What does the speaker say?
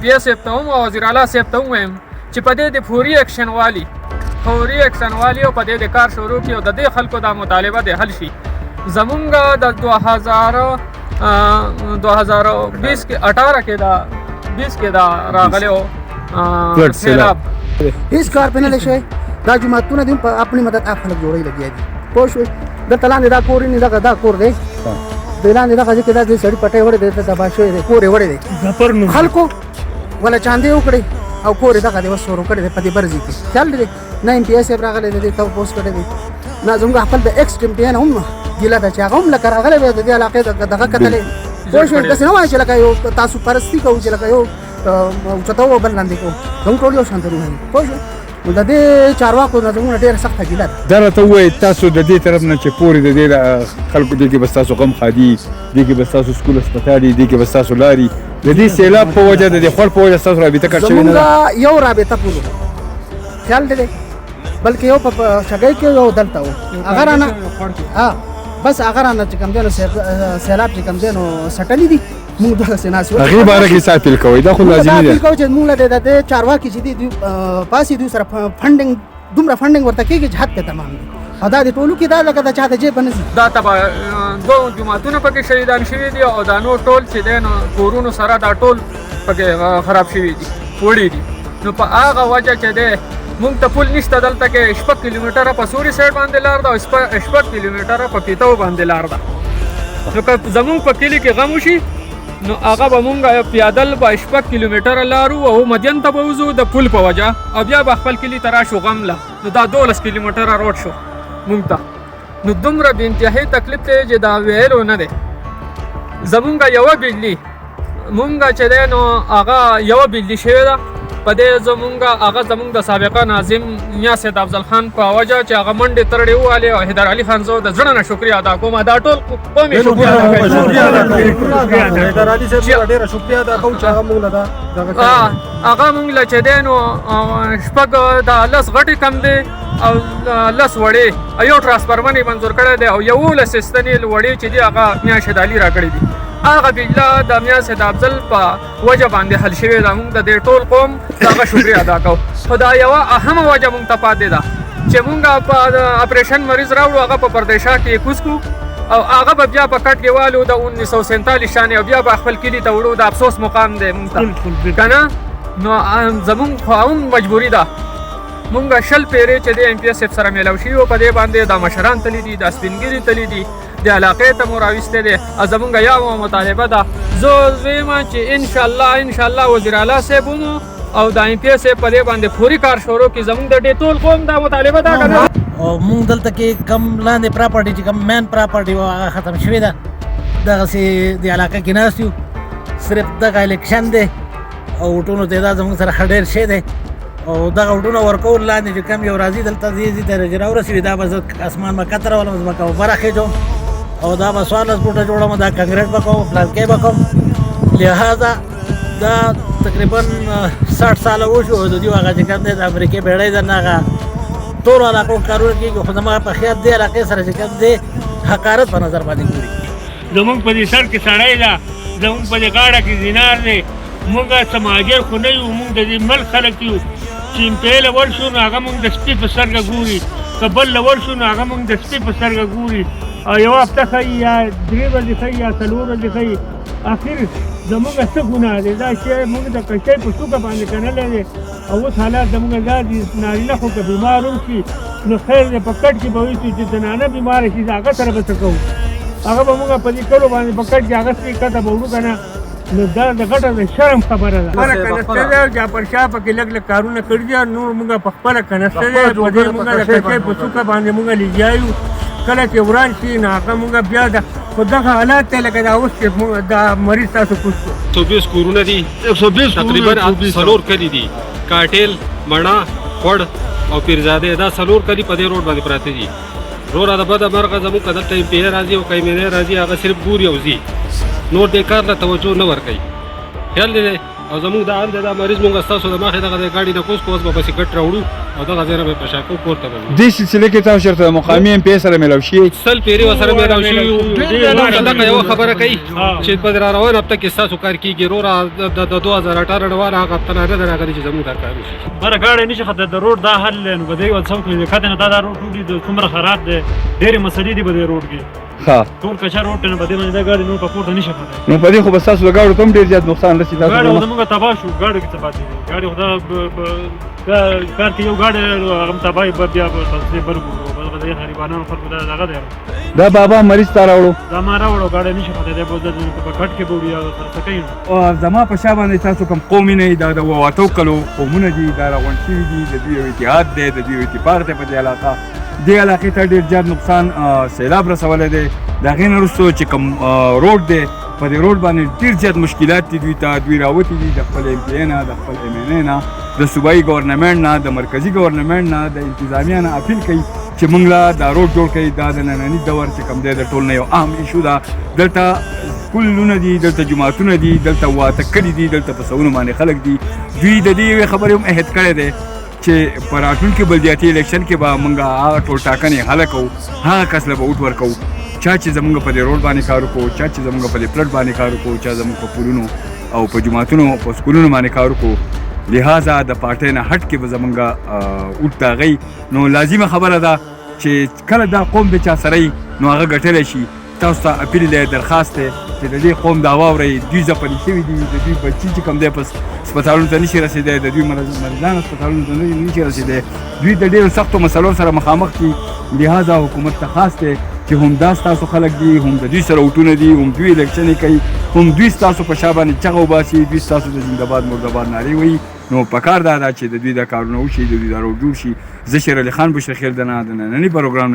پی ایس صاحب ته هم او وزیر اعلی صاحب ته هم وایم چې په دې د فوري اکشن والي او په دې د کار شروع کړي او د دې خلکو دا مطالبه د حل شي. زمونږ د 2020 کې 18 کې دا 20 کې دا راغلی و سیلاب. هیڅ کار پې نه دی شوی. دا جوماتونه دي په خپلې مدد خلک جوړوي لګیا دي. پوه شوې دلته لاندې دا کور نه دا کور دی د لاندې دغه ځای کې دا د سړي پټی وړی دی تباه شوی دی کور یې وړی دی خلکو ولا چاندې وکړې او کور یې دغه دی اوس ورو کړی دی په دې برځي کې خیال دی نه ایم پي ایس صاحب راغلی دی تپوس کړی دی نه زموږ خپل د ایکس ټیمپین هم ګیله ده چې هغه هم لکه راغلی دی د دې علاقې دغه کتلې پوه شوې داسې نه وایي چې لکه یو تاسو پرستي کوو چې لکه یو اوچته و بل لاندې کوو زموږ ټول یو شان ته روحاني پوه شوې نو د دې چارواکو نه زموږ ډېره سخته ګیله ده. دا راته ووایي تاسو د دې طرف نه چې پورې د دې خلکو دې کې به ستاسو غم ښادي دې کې به ستاسو سکول هسپتال دي دې کې به ستاسو لارې د دې سیلاب په وجه د دې خوړ په وجه ستاسو رابطه کټ شوې نه ده. زموږ یو رابطه پولو خیال دی بلکې یو په شګۍ کې یو دلته و هغه رانه بس هغه رانه چې کوم دی نو سیلاب چې کوم دی نو سټلي دي موږ دغسې ناست یو هغې باره کې څه اپیل کوئ دا خو لازمي ده کوو چې موږ له د چارواکي چې دي پاسې دوی سره فنډینګ دومره فنډینګ ورته کېږي چې حد ته تمام دي او دا د ټولو کې دا لکه د چا د جیب نه ځي. دا تبا دوه جوماتونه پکې شهیدان شوي دي او دا نور ټول چې دی نو کورونو سره دا ټول پکې خراب شوي دي وړي دي. نو په هغه وجه چې دی مونږ ته پل نشته دلته کې 6 کیلومتره په سوري سایډ باندې لار ده او 6 کیلومتره په پیتاو باندې لار ده. نو که زمونږ په کلي کې غم وشي نو هغه به مونږ پیادل به 6 کیلومتره لارو او مدین ته به وځو د پل په وجه او بیا به خپل کلي ته راشو غم له نو دا 12 کیلومتره روډ شو مونږ ته. نو دومره بې انتهایي تکلیف دی چې دا ویلو نه دی. زمونږ یوه بجلي مونږ چې دی نو هغه یوه بجلي شوې ده په دې زمونږ د سابقه ناظم میا سید افضل خان په وجه چې هغه منډې ترړې ووالې او حیدر علي خان زه د زړه نه شکریه ادا کوم دا ټول قوم یې شکریه ادا کوي حیدر علي صاحب ډېره شکریه ادا کوم چې هغه موږ له هغه موږ له چې دی نو 10 غټې کم دی او 10 وړې یو ټرانسفارمر یې منظور کړی دی او 11 ستنې وړې چې دي هغه میا شهید علي راکړي دي. هغه بجله د میا سید افضل په وجه باندې حل شوې ده. موږ د دې ټول قوم دغه شکریه ادا کوو. خو دا یوه اهمه وجه موږ ته پاتې ده چې موږ په اپریشن مریض راوړو هغه په پردیشا کې یې کوز کړو او هغه به بیا په کټ کې والو د 1947 شانې او بیا به خپل کلي ته وړو د افسوس مقام دی موږ ته که نه نو زموږ خو هم مجبوري ده. موږ 20 پیرې چې د ایم پي ایس سره میلاو شوي وو په دې باندې دا مشران تللي دي دا سپین ږیري تللي دي د علاقې ته مو راویستی دی. زموږ یوه مطالبه ده زه وایم چې انشاءالله وزیر اعلی صاحب او د ایم پي ایس په دې باندې فوري کار شروع کړي. زموږ د دې ټول قوم دا مطالبه ده که نه او موږ دلته کې کم لاندې پراپرټي چې کم مین پراپرټي وه هغه ختم شوې ده. دغسې د علاقه کې ناست یو صرف دغه الیکشن دی او ووټونو تعداد زموږ سره ښه ډېر شی دی او دغه وټونه ورکول لاندې چې کم یو راځي دلته دې درجې راورسېږي دا به زه اسمان به کته راولم ځمکه به براخېجوم او دا به 14 فوټه جوړوم دا کنکریټ به کوم پلانکۍ به کوم. لہذا دا تقریبا 60 ساله وشو د دې هغه چې کوم دی د امریکې بیړۍ ده نه هغه ټولو علاقو کارونه کېږي خو زما په خیال دې علاقې سره چې کوم دی حقارت په نظر باندې ګوري. زمونږ په دې سر کې سړی ده زمونږ په دې غاړه کې زینار دی مونږ سماجر خو نه یو مونږ د دې ملک خلک یو چې امپیل ور شو نو هغه مونږ د سپي په سترګه ګوري که بل ور شو نو هغه مونږ د سپي په سترګه ګوري او یوه هفته ښایي یا 3 ورځې ښایي یا 4 ورځې ښایي اخر زمونږ څه ګناه دی دا چې مونږ د کشۍ په څوکه باندې کنلی دی او اوس حالات زمونږ دا دي نارینه خو که بیمار هم شي نو خیر دی په کټ کې به وایي چې زنانه بیماره شي د هغه سره به څه کوو هغه به مونږ په دې کلو باندې په کټ کې هغه سپي کته به وړو که نه نو دا د غټه د شرم خبره ده. کنسته دی او جعفرشاه پکې لږ لږ کارونه کړي دي نور مونږ په خپله کنسته دی په دې مونږ د کشۍ په څوکه باندې مونږ لګیا یو کله چې وران شي نو هغه مونږ بیا د خو دغه حالات دی لکه دا اوس چې دا مریض تاسو کوز کړو 120 کورونه دي تقریبا 4 کلي دي کاټیل مڼه خوړ او پیرزاده دا 4 کلي په دې روډ باندې پراته دي. روره د بده مرغه زموږ که دلته ایم پي ای راځي او که ایم ایل ای راځي هغه صرف ګوري او ځي نور دې کار له توجه نه ورکوي. خیال دی او زموږ دا حال دی دا مریض مونږ ستاسو د مخې دغه د ګاډي نه کوز کوز به پسې ګټ راوړو او دغه ځای نه به یې په شاکو کورته به دې سلسله کې تاسو چېرته مقامي ایم پی سره میلاو شوي سل پیرې ورسره میلاو شوي وو دغه یوه خبره کوي چې په را روانه هفته کې ستاسو کار کېږي وروره د 2018 نه هغه هفته ناره ده راغلې چې زموږ دا کار وشي بره ګاډی نشي خطر د روډ دا حل دی نو به دی ول څوک دی کته نه دا روډ ټولې د څومره خراب دی ډېرې مسلې دي به د روډ کې ښه ټول کچا روډ نه به دی باندې دا ګاډي نور په پورته نشي خطر نو په دې خو به ستاسو د ګاډو ته هم ډېر زیات نقصان رسي تاسو ګاډي زموږ تباه شو ګاډي کې څه پاتې دي ګاډي خو دا کار کې یو ګاډي هغه تباه به بیا په تفصیل برګو به د غریبانو خلکو دا دغه دی دا بابا مریض ته راوړو دا ما راوړو ګاډي نشي خطر دی به په کټ کې بوړي او څه کوي او زما په شا باندې تاسو کوم قومي نه دا د وواتو کلو قومونه دي دا راغونډ شوي دي د دوی یو اتحاد دی د دوی یو اتفاق دی په دې علاقه دې علاقې ته ډېر زیات نقصان سیلاب رسولی دی د هغې نه وروستو چې کوم روډ دی په دې روډ باندې ډېر زیات مشکلات دي دوی ته دوی راوتي دي د خپل ایم پی ای نه د خپل ایم این ای نه د صوبایي ګورنمنټ نه د مرکزي ګورنمنټ نه د انتظامیه نه اپیل کوي چې موږ له دا روډ جوړ کړي دا د ننني دور چې کوم دی د ټول نه یو اهم ایشو ده دلته سکولونه دي دلته جوماتونه دي دلته واته کلي دي دلته په سوونو باندې خلک دي دوی د دې یوې خبرې هم عهد کړی دی چې په راتلونکي بلدیاتي الیکشن کې به موږ هغه ټول ټاکنې حل کوو هغه کس له به ووټ ورکوو چا چې زموږ په دې روډ باندې کار وکړو چا چې زموږ په دې پلټ باندې کار وکړو چا زموږ په پلونو او په جوماتونو په سکولونو باندې کار وکړو لہذا د پارټۍ نه هټ کې به زموږ ووټ د هغی نو لازمه خبره ده چې کله دا قوم د چا سره نو هغه ګټلی شي تاسو ته اپیل دی درخواست دی چې د دې قوم دا واورئ دوی ځپلي شوي دي د دوی بچي چې کوم دی په هسپتالونو ته نشي رسېدی د دوی مریضان هسپتالونو ته نشي رسېدی دوی د ډېرو سختو مسلو سره مخامخ دي لہذا حکومت ته خاص دی چې هم دا ستاسو خلک دي هم د دوی سره وټونه دي هم دوی الیکشنې کوي هم دوی ستاسو په شا باندې چغه وباسي دوی ستاسو د زنده‌باد مرده‌باد نارې وایي نو پکار دا ده چې د دوی دا کارونه وشي د دوی دا روډ جوړ شي زه شیر علي خان بشرخیل د ننني پروګرام